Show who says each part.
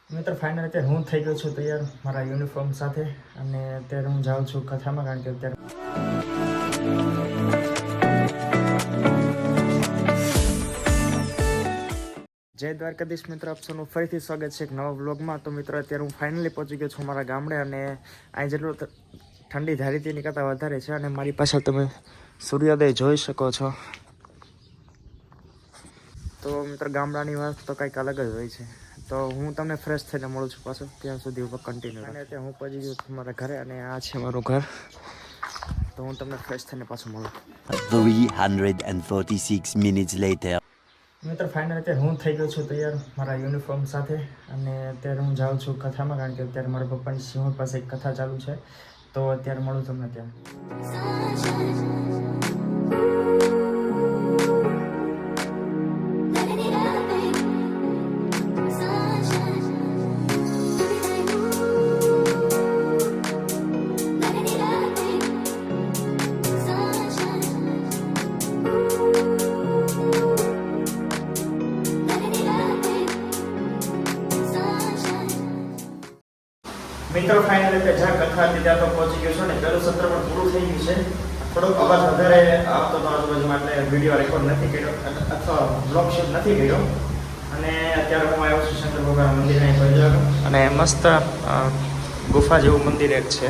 Speaker 1: મિત્ર ફાઇનલ અત્યારે હું થઈ ગયો છું તૈયાર મારા યુનિફોર્મ સાથે અને અત્યારે હું જાઉં છું કથામાં કારણ કે અત્યારે જય દ્વારકાધીશ મિત્ર આપ સૌનું ફરીથી સ્વાગત છે એક નવા વ્લોગમાં। તો મિત્રો અત્યારે હું ફાઇનલી પહોંચી ગયો છું મારા ગામડે અને અહીં જેટલું ઠંડી ધારી તેની કરતાં વધારે છે અને મારી પાછળ તમે સૂર્યોદય જોઈ શકો છો। તો મિત્ર ગામડાની વાત તો કંઈક અલગ જ હોય છે। તો હું તમને ફ્રેશ થઈને મળું છું પાછો, ત્યાં સુધી ઉપર કન્ટિન્યુ અને અત્યારે હું પહોંચી ગયો છું મારા ઘરે અને આ છે મારું ઘર। તો હું તમને ફ્રેશ થઈને પાછું મળું।
Speaker 2: 346 minutes later.
Speaker 1: મિત્ર ફાઇનલ અત્યારે હું થઈ ગયો છું તૈયાર મારા યુનિફોર્મ સાથે અને અત્યારે હું જાઉં છું કથામાં કારણ કે અત્યારે મારા પપ્પાની સિંહ પાસે એક કથા ચાલુ છે। તો અત્યારે મળું તમને ત્યાં। મિત્રો ફાઇનલ એટલે જ્યાં કથા હતી ત્યાં તો પહોંચી ગયો છું ને પહેલું સત્ર પણ પૂરું થઈ ગયું છે। થોડોક અવાજ વધારે આવતો તો આજુબાજુમાં એટલે વિડીયો રેકોર્ડ નથી કર્યો અથવા બ્લોગ શૂટ નથી કર્યો અને અત્યારે હું આવ્યો છું શંકર ભગવાન મંદિર અહીં પહોંચ્યો અને મસ્ત ગુફા જેવું મંદિર એક છે।